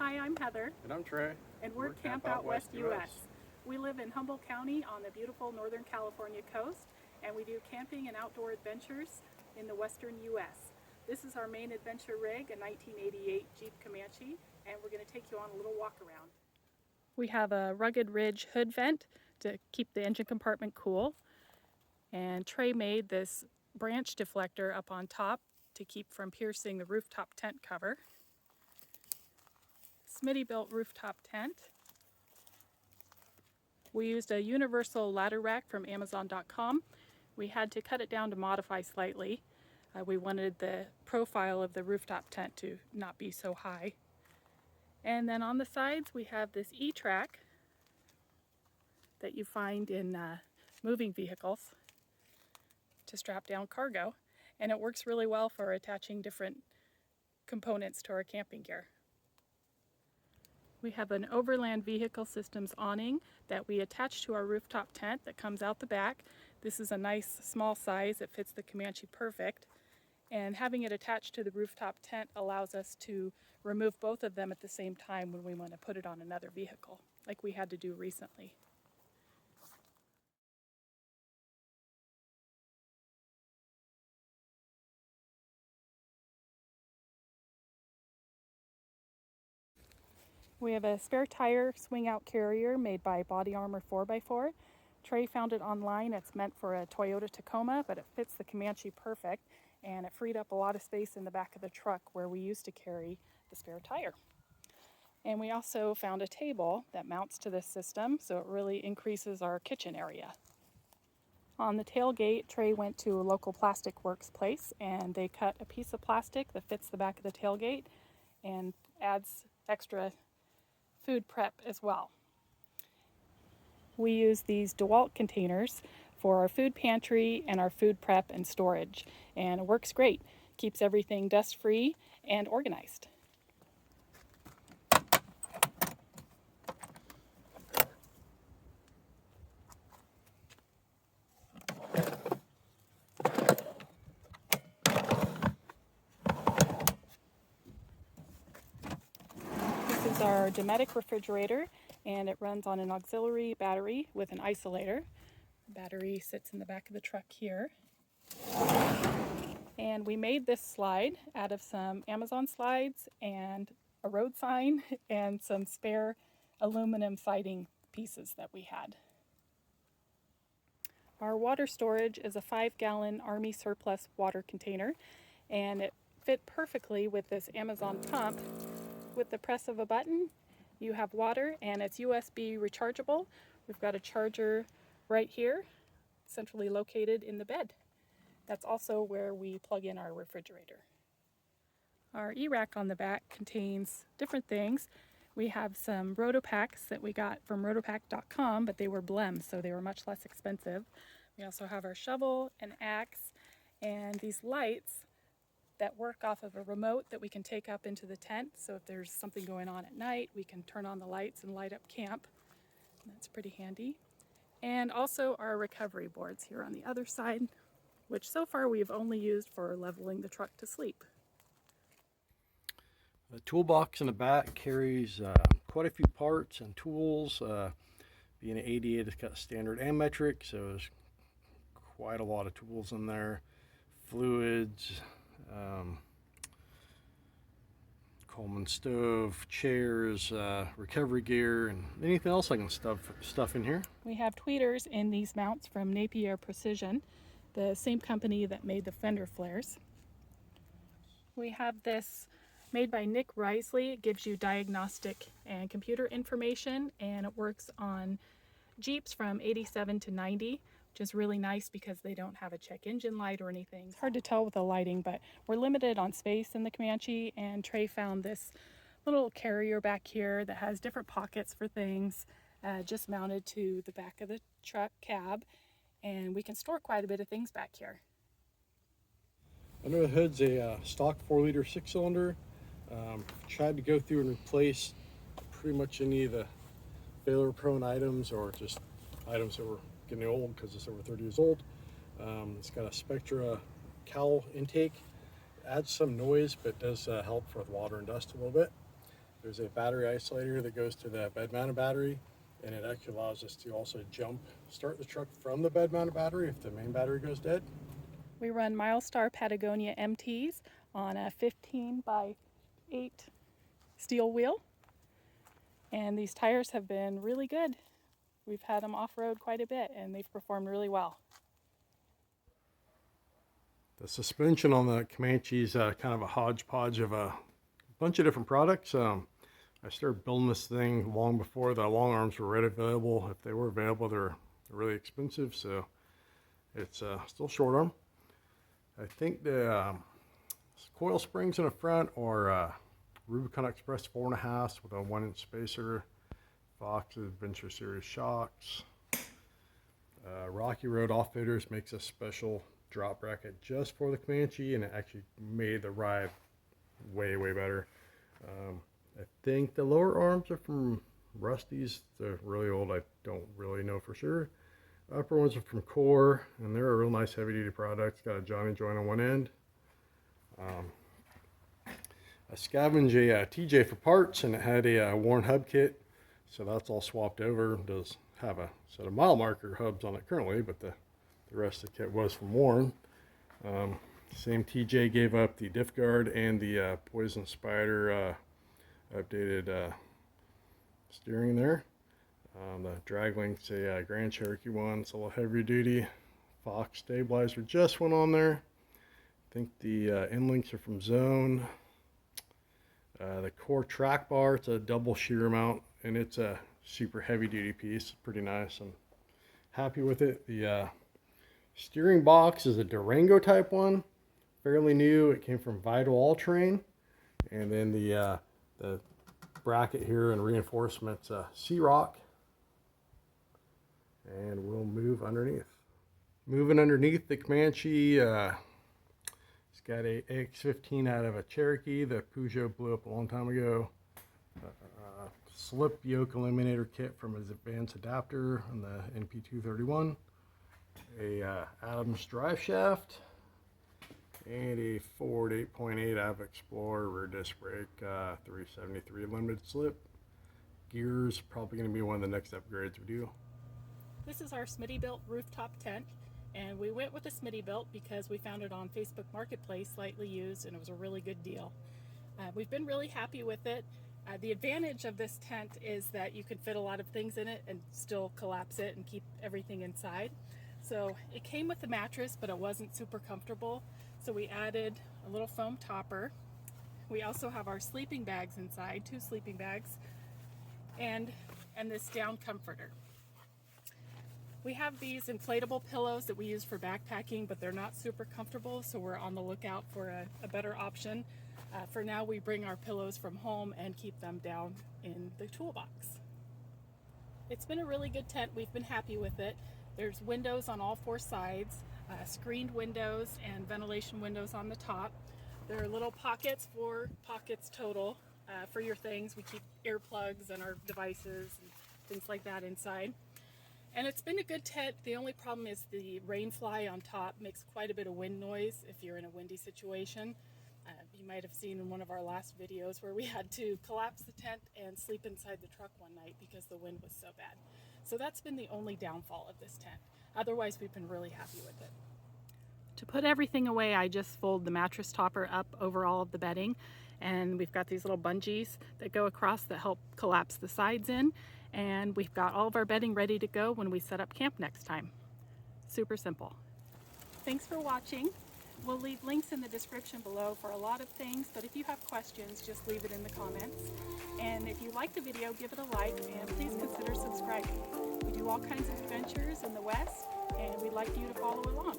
Hi, I'm Heather. And I'm Trey. And we're Camp Out West US. We live in Humboldt County on the beautiful Northern California coast, and we do camping and outdoor adventures in the Western US. This is our main adventure rig, a 1988 Jeep Comanche, and we're going to take you on a little walk around. We have a rugged ridge hood vent to keep the engine compartment cool, and Trey made this branch deflector up on top to keep from piercing the rooftop tent cover. Smitty built rooftop tent. We used a universal ladder rack from Amazon.com. We had to cut it down to modify slightly. We wanted the profile of the rooftop tent to not be so high. And then on the sides we have this E-track that you find in moving vehicles to strap down cargo, and it works really well for attaching different components to our camping gear. We have an Overland Vehicle Systems awning that we attach to our rooftop tent that comes out the back. This is a nice small size. It fits the Comanche perfect. And having it attached to the rooftop tent allows us to remove both of them at the same time when we want to put it on another vehicle, like we had to do recently. We have a spare tire swing-out carrier made by Body Armor 4x4. Trey found it online. It's meant for a Toyota Tacoma, but it fits the Comanche perfect, and it freed up a lot of space in the back of the truck where we used to carry the spare tire. And we also found a table that mounts to this system, so it really increases our kitchen area. On the tailgate, Trey went to a local plastic works place, and they cut a piece of plastic that fits the back of the tailgate and adds extra food prep as well. We use these DeWalt containers for our food pantry and our food prep and storage, and it works great. Keeps everything dust-free and organized. This is our Dometic refrigerator, and it runs on an auxiliary battery with an isolator. The battery sits in the back of the truck here. And we made this slide out of some Amazon slides and a road sign and some spare aluminum siding pieces that we had. Our water storage is a 5-gallon Army surplus water container, and it fit perfectly with this Amazon pump. With the press of a button, you have water, and it's USB rechargeable. We've got a charger right here, centrally located in the bed. That's also where we plug in our refrigerator. Our Erack on the back contains different things. We have some Rotopacks that we got from rotopack.com, but they were blems, so they were much less expensive. We also have our shovel, an axe, and these lights that work off of a remote that we can take up into the tent. So if there's something going on at night, we can turn on the lights and light up camp. That's pretty handy. And also our recovery boards here on the other side, which so far we've only used for leveling the truck to sleep. The toolbox in the back carries quite a few parts and tools. Being an 88, it's got standard and metric, so there's quite a lot of tools in there. Fluids, Coleman stove, chairs, recovery gear, and anything else I can stuff in here. We have tweeters in these mounts from Napier Precision, the same company that made the Fender flares. We have this made by Nick Risley. It gives you diagnostic and computer information, and it works on Jeeps from 87 to 90, which is really nice because they don't have a check engine light or anything. It's hard to tell with the lighting, but we're limited on space in the Comanche, and Trey found this little carrier back here that has different pockets for things, just mounted to the back of the truck cab, and we can store quite a bit of things back here. Under the hood's a stock 4-liter 6-cylinder. Tried to go through and replace pretty much any of the failure-prone items or just items that were getting old because it's over 30 years old. It's got a Spectra cowl intake. Adds some noise, but does help with water and dust a little bit. There's a battery isolator that goes to the bed mounted battery, and it actually allows us to also start the truck from the bed mounted battery if the main battery goes dead. We run Milestar Patagonia MTs on a 15 by 8 steel wheel, and these tires have been really good. We've had them off-road quite a bit and they've performed really well. The suspension on the Comanche is kind of a hodgepodge of a bunch of different products. I started building this thing long before the long arms were ready available. If they were available, they're really expensive, so it's still short arm. I think the coil springs in the front are Rubicon Express 4.5 with a 1-inch spacer, Fox Adventure Series shocks. Rocky Road Offfitters makes a special drop bracket just for the Comanche, and it actually made the ride way better. I think the lower arms are from Rusty's. They're really old. I don't really know for sure. Upper ones are from Core, and they're a real nice heavy duty product. It's got a Johnny joint on one end. I scavenged a TJ for parts, and it had a worn hub kit, so that's all swapped over. It does have a set of mile marker hubs on it currently, but the rest of the kit was from worn. Same TJ gave up the diff guard and the Poison Spider updated steering there. The drag link's a Grand Cherokee one. It's a little heavier duty. Fox stabilizer just went on there. I think the end links are from Zone. The Core track bar, it's a double shear mount, and it's a super heavy duty piece. Pretty nice. I'm happy with it. The steering box is a Durango type one, fairly new. It came from Vital All Terrain, and then the bracket here and reinforcements C-Rock. And we'll move underneath. Moving underneath the Comanche, it's got a X15 out of a Cherokee. The Peugeot blew up a long time ago. Slip yoke eliminator kit from his advanced adapter on the NP231. A Adams drive shaft, and a Ford 8.8 Av Explorer rear disc brake, 373 limited slip. Gears, probably going to be one of the next upgrades we do. This is our Smitty-built rooftop tent, and we went with the Smitty-built because we found it on Facebook Marketplace, slightly used, and it was a really good deal. We've been really happy with it. The advantage of this tent is that you can fit a lot of things in it and still collapse it and keep everything inside. So it came with the mattress, but it wasn't super comfortable. So we added a little foam topper. We also have our sleeping bags inside, 2 sleeping bags, and this down comforter. We have these inflatable pillows that we use for backpacking, but they're not super comfortable, so we're on the lookout for a better option. For now, we bring our pillows from home and keep them down in the toolbox. It's been a really good tent. We've been happy with it. There's windows on all 4 sides, screened windows and ventilation windows on the top. There are little pockets, 4 pockets total, for your things. We keep earplugs and our devices and things like that inside. And it's been a good tent. The only problem is the rain fly on top makes quite a bit of wind noise if you're in a windy situation. You might have seen in one of our last videos where we had to collapse the tent and sleep inside the truck one night because the wind was so bad. So that's been the only downfall of this tent. Otherwise, we've been really happy with it. To put everything away, I just fold the mattress topper up over all of the bedding, and we've got these little bungees that go across that help collapse the sides in, and we've got all of our bedding ready to go when we set up camp next time. Super simple. Thanks for watching. We'll leave links in the description below for a lot of things, but if you have questions, just leave it in the comments. And if you like the video, give it a like, and please consider subscribing. We do all kinds of adventures in the West, and we'd like you to follow along.